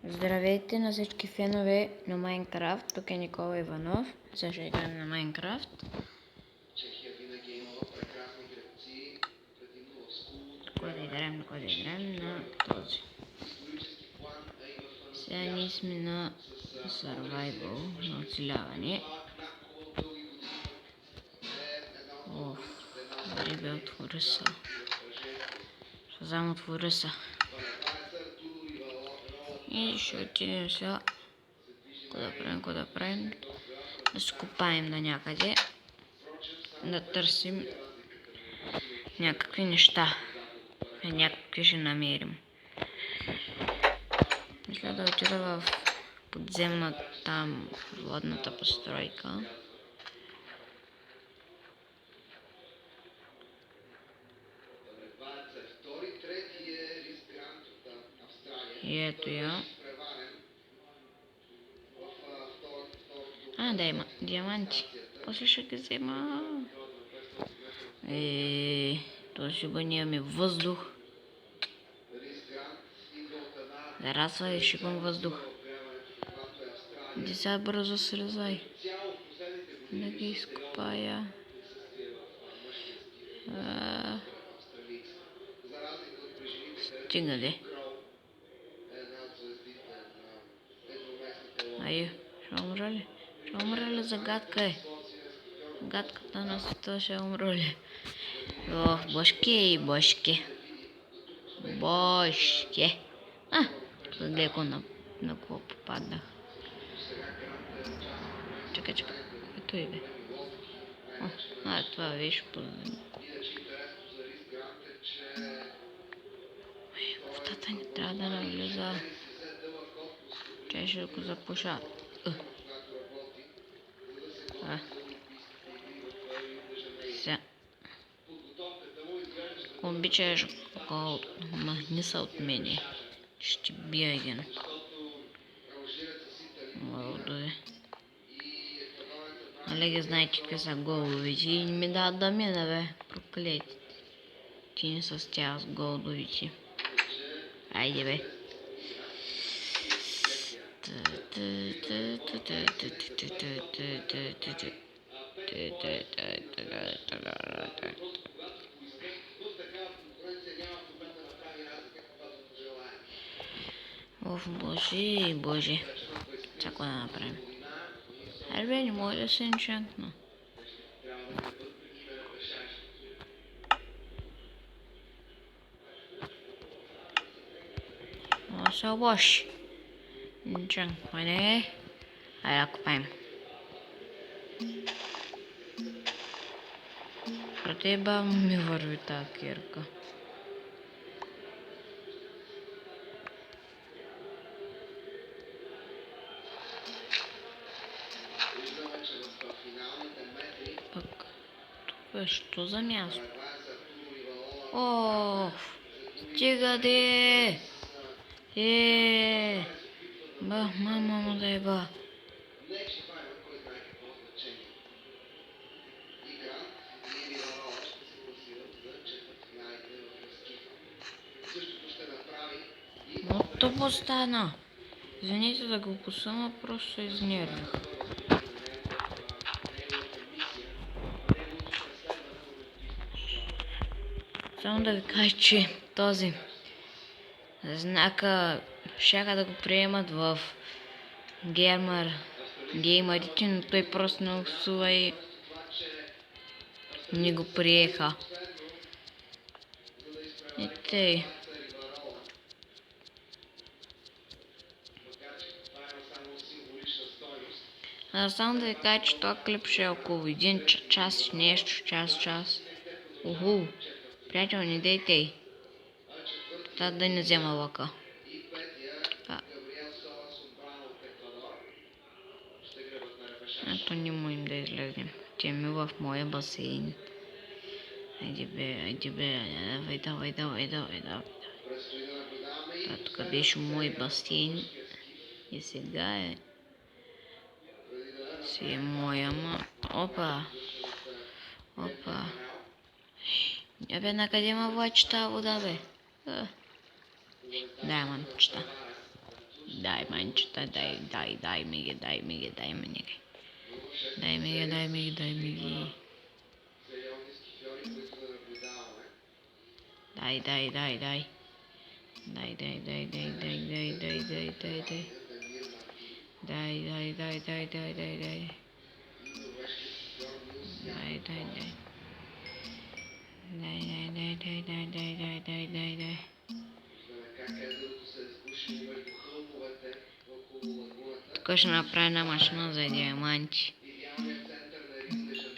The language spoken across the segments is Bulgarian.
Здравейте на всички фенове на Майнкрафт, тук е Никола Иванов. Сега ще играем на Майнкрафт. Кой да играем на този. Сега ние сме на Survival, на оцеляване. Ребе, отвори са. Шазам, отвори са. И ще отидем сега. Какво да правим? Да се копаем на някъде. Да търсим някакви неща. Някакви ще намерим. Мисля да отида в подземната там водната постройка. И ето я. Да има диаманти. После ще ги взема. То ще имаме въздух. Зарасва и шипам въздух. Иди сега бързо слезай. Да ги изкопая. Стига де. Ще умра ли? Ще умра ли? Загадка е. Загадката на света ще умра ли? Бошки. Леко на кого попаднах. Чакай. Ето и бе. Това виж позади. Водата не трябва да навлиза. Чай ще го запуша. Сега. Ако обичаш махни се от мене. Ще бия един. Голдове. Нали ги знаете какви са голдовите и не ми дават да мина, бе. Проклетите. Ти не са с тях с голдовите. Айде, бе. Боже. Какво да направим? Бе, не може да се енчантна. Са лош. Енчантване. Айде да купаем. Проте бавно ми върви тази кирка. Пък, тук е що за място? Стига де! Мама му да еба. Вот тъпо стана. Извините да го посъма, просто се изнервих. Само да ви кажа, че този знака щяха да го приемат в геймерите, но той просто не усува и не го приеха. И тъй. Само да ви кажа, че този клип ще е около 1 час, нещо, час. Приятел, не дейте. Да не взема лъка. Ето не можем да излезем. Те ми в моя басейн. Айде бе, давай. Тук беше мой басейн. И сега си е моя, Опа. Бе, накъде ма влачи тази вода, бе? Да, мамчета. дай, манчета, дай ми ги. Дай ми ги. Дай. Тук ще направя една машина за диаманти.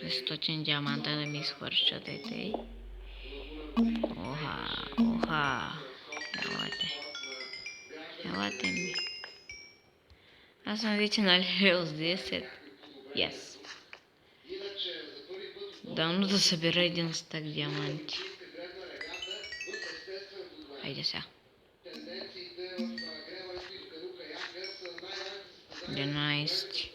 500 диаманта да ми изхвърчат и. Оха. Елате ми. Аз съм вече на левел с 10. Yes. Давно да събера един стак диаманти. Хайде сега. 11.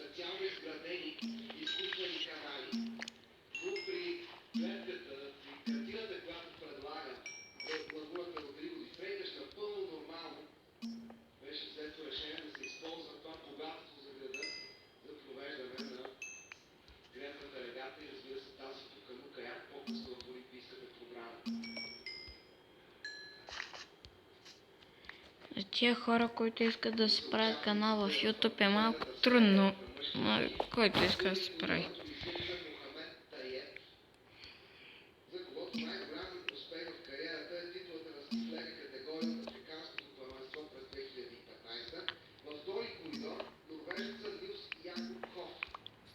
Тия хора, които искат да си правят канал в YouTube е малко трудно, но който иска да се прави.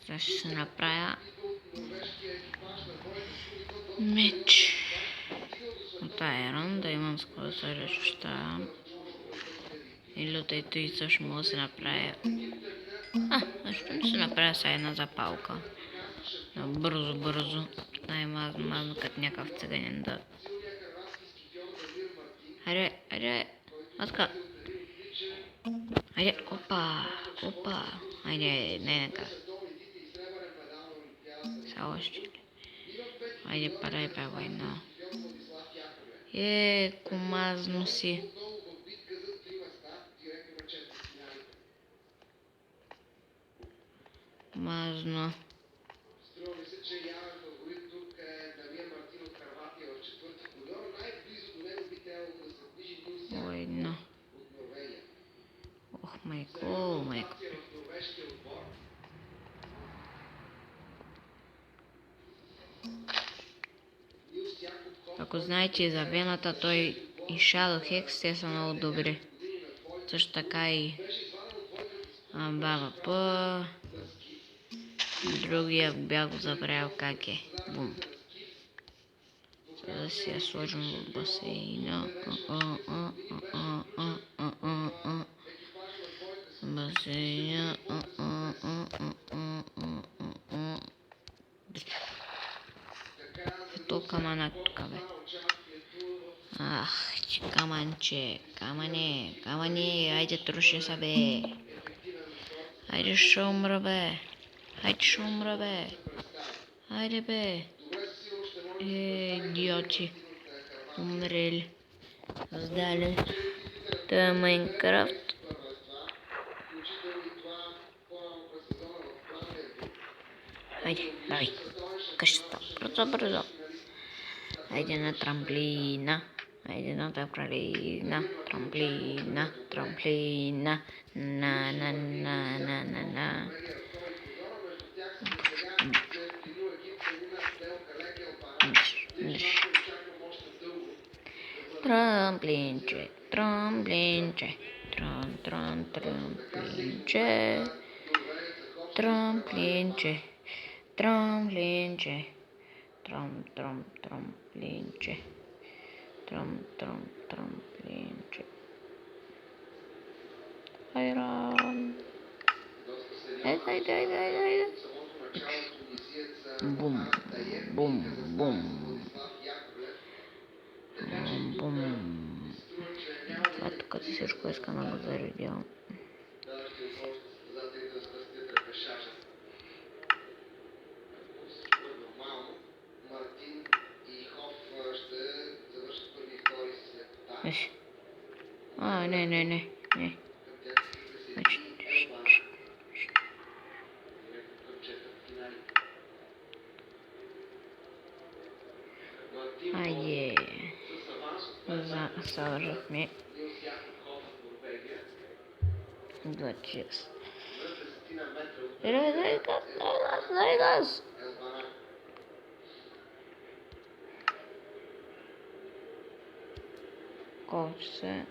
Сега ще се направя меч от айрон, да имам с какво да се разчищавам. Или от ето и също мога да се направя. Защо не се направя сега една запалка? Бързо. Най-мазно като някакъв циганин да. Хайде. Маска. Хайде, опа. Хайде, не така. Сега още. Хайде, парай, война. Комазно си. Мазно. Война. Ох, майко. Ако знаете за Вената, той и Shadow Hex, те са много добри. Също така и БВП. Другия бях го забравил как е. Бум. Сега да си я сложим в басейна. Басейна. Ето камана тук, бе. Че каманче. Камане. Айде троши са, бе. Айде ще умра, бе. Айде, бе. Идиоти. Умрели. Сдали. Това е Майнкрафт. Айде, давай. Къщата. Бързо. Айде на трамплина. Трамплина. На. Трамплинче. Трамплинче. Айрон. Айде. Бум. Това тук всичко искам да го заредявам. Не. сега държахме 2-6. Дай газ! Колко се?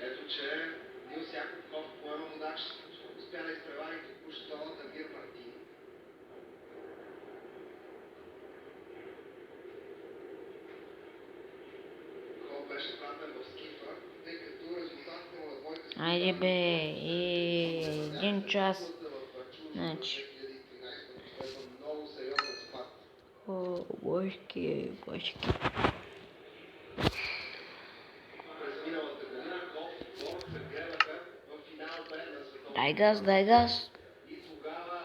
Ето, че Нил Яков поема мудачеството. Успя да изпревари току-що Дамир Мартин. Кол беше пратен в скифа, тъй като резултатите му на двойка с Айде бе, един час. Значи. последва много сериозен спад. О, божки. През миналата година Кол и Бор се гледаха в финал Б на световното. Дай газ. И тогава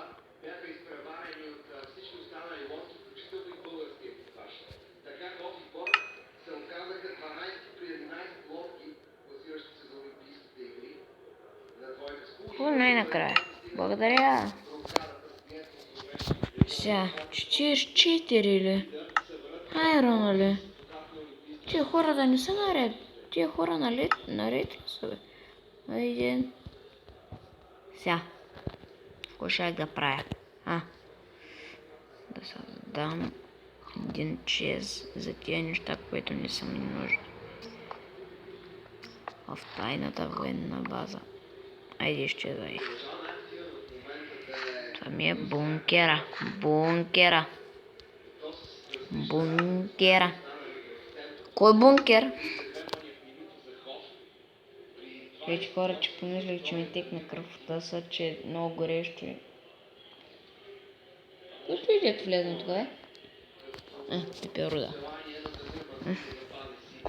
бяха изпреварени от всички останали лодки, включително и българския екипаж. Така Кол и Бор се оказаха 12 при 11 лодки, класиращи се за Олимпийските игри. На двойка с Какво най-накрая? Благодаря. Сега, 44 ли? Айрона ли? Тия хора да не са наред. Тия хора наред ли са, бе? Айде. Сега. Какво ще да правя? Да създам един чез за тия неща, които не са ми нужни. В тайната военна база. Айде, изчезай. Това ми е бункера. Кой бункер? Вече хора, че помислях, че ми текна кръвта са, че е много горещо. Който идет влезна тогава? Пеперуда.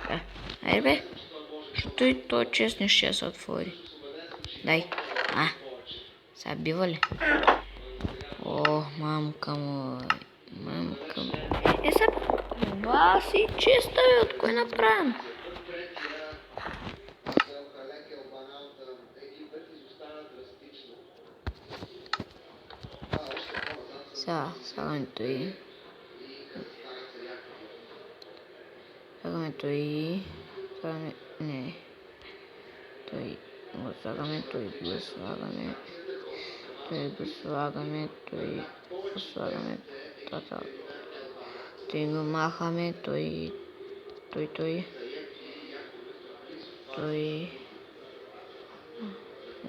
Да. Айде бе. Що и то честно ще се отвори. Дай. Сега бива ли? О, мамка му. Сега баси чиста, бе, от кой направим? Сега, слагаме той. Не. Той го слагаме, той го слагаме. Той го махаме, той.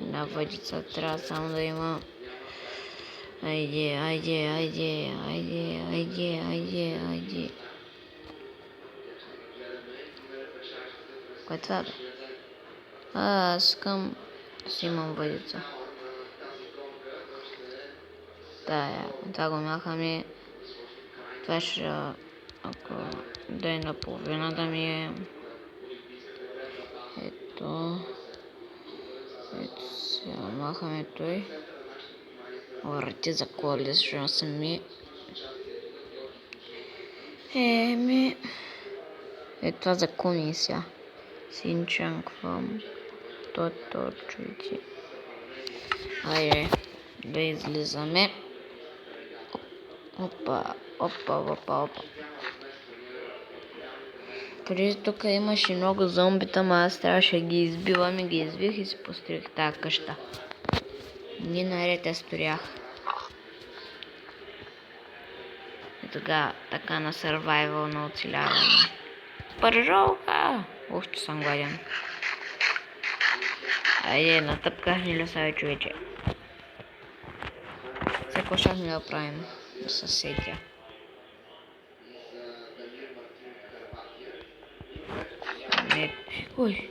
Една въдица трябва само да има. Айде. Кое е това, бе? Аз искам да си имам въдица. Това го махаме. Това ще, ако да е наполовина да ми е. Ето сега махаме той. Върти за коли, защото съм ми. Ето това за комисия. Синчанквам. То чуйте. Айде, да излизаме. Опа. Преди тук имаше много зомбита, ама аз трябваше да ги избивам и ги избих и си построих тази къща. Ни наред я строях. И тогава така на сървайвал на оцеляване. Пържолка! Ух, че съм гладен. Айде, натъпках ни леса, човече. Сега какво щяхме да правим? Да се сетя. Ой.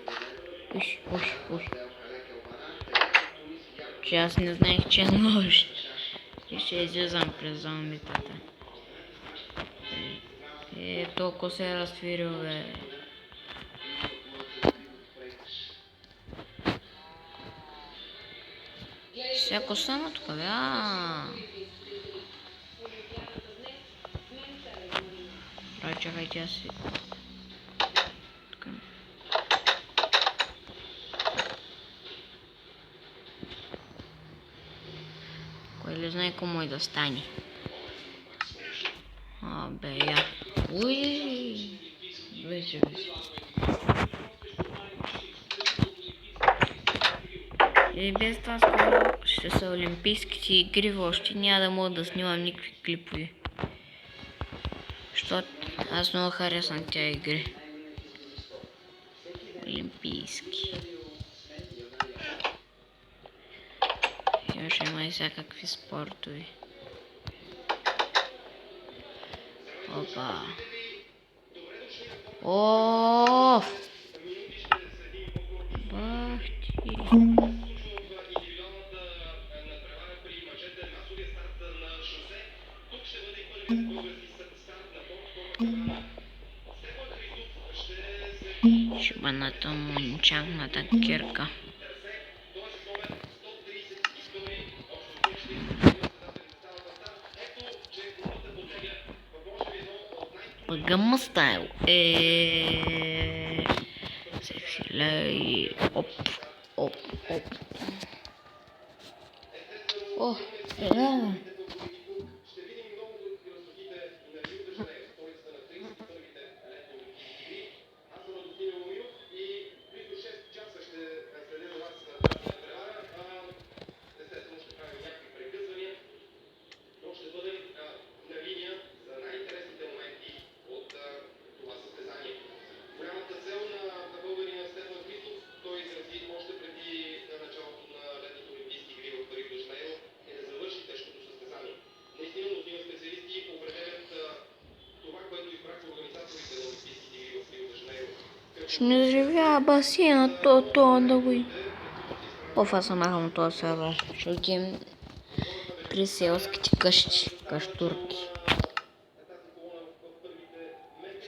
Че аз не знаех, че е нощ. И ще излизам през зомбитата. Толкова се е разтвирил, бе. Всяко само тук, бе. Чакайте, аз си... Кой ли знае кому и да стане. Уи! Вече. И без това скоро ще са олимпийските игри, въобще няма да мога да снимам никакви клипове. Защото аз много харесвам тя игри. Олимпийски. Имаше има и всякакви спортове. Опа. О! Бах ти. Шибаната мунчангната кирка. Пагама стайл. Секси лей. Оп, оп, оп. О, ще не взривява басейна, то да го и... Оф, аз съм махам този сервер. Ще отидем при селските къщи, къщурки.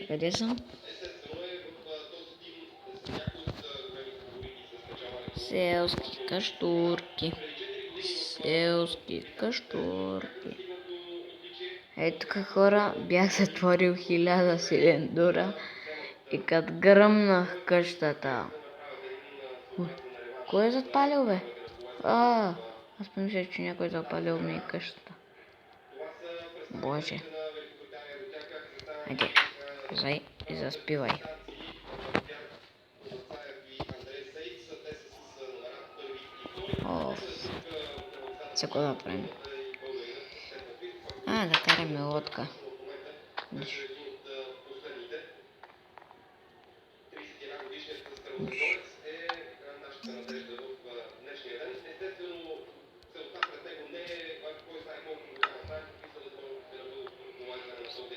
Къде съм? Селски къщурки. Селски къщурки. Ей тук хора, бях затворил 1000 силендура и като гръмнах къщата. Кой е запалил, бе? Аз помисля, че някой е запалил ми къщата. Боже. Хайде, зай и заспивай. Сега да направим? Да караме лодка.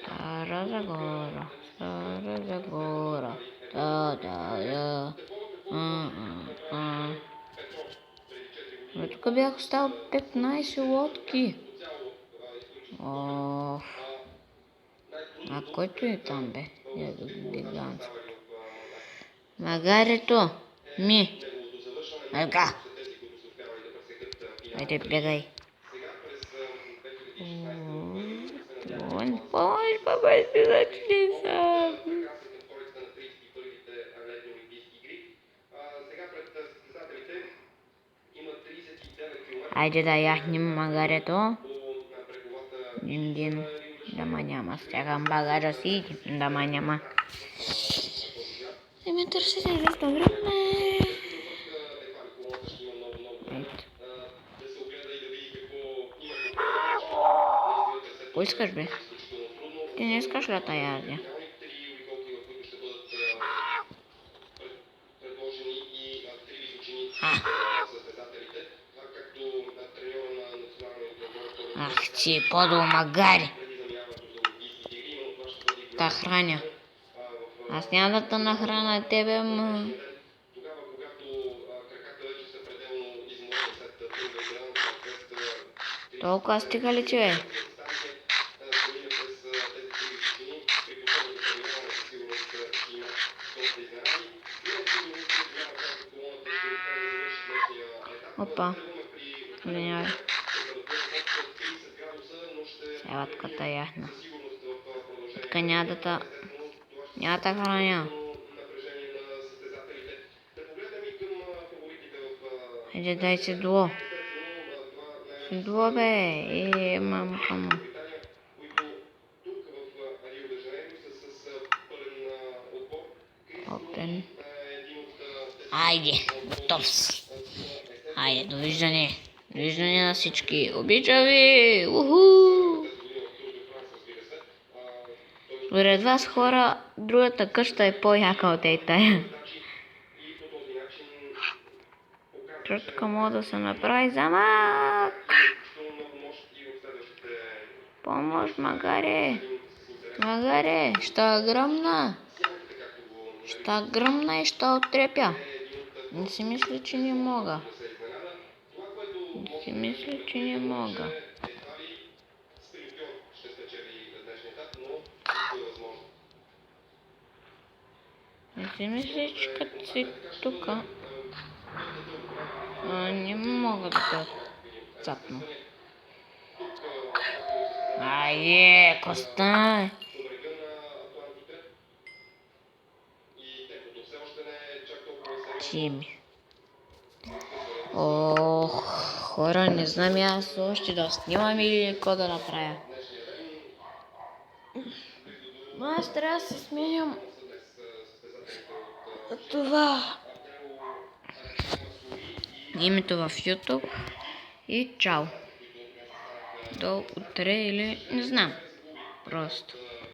Стара Загора, Стара Загора, да. Тук бях оставил 15 лодки. А който е там, бе? Гигантско. Магарето! Майка! Айде, бегай. Помощ, папа, ще зачни сам. Айде да яхнем магарето. Дим. Няма. Стягам багажа си. Няма. И ме търсите известно време. Кой искаш, бе? Ти не искаш ли да ядя? Ах ти, подол магари! Та храня. Аз няма да те нахраня тебе, Толкова стига ли ти, бе? Опа. Извинявай. Селатката яхна. Така няма да храня. Хайде, дай седло. Седло, бе. Мамка му. Open. Айде, готов си. Айде, довиждане. Довиждане на всички. Обичам ви! Уху! Според вас хора, другата къща е по-яка от тая. Чутка мога да се направи замък. Помощ, магаре. Магаре, ще гръмна. Ще гръмна и ще отрепя. Не си мисля, че не мога. Не си мисля, че не мога. Не си мисля, че като си тука не мога да те цапна. Айде, коста! Чими. Ох, хора, не знам и аз още да снимам или какво да направя. Аз трябва да се сменям това името в YouTube и чао. До утре или не знам. Просто.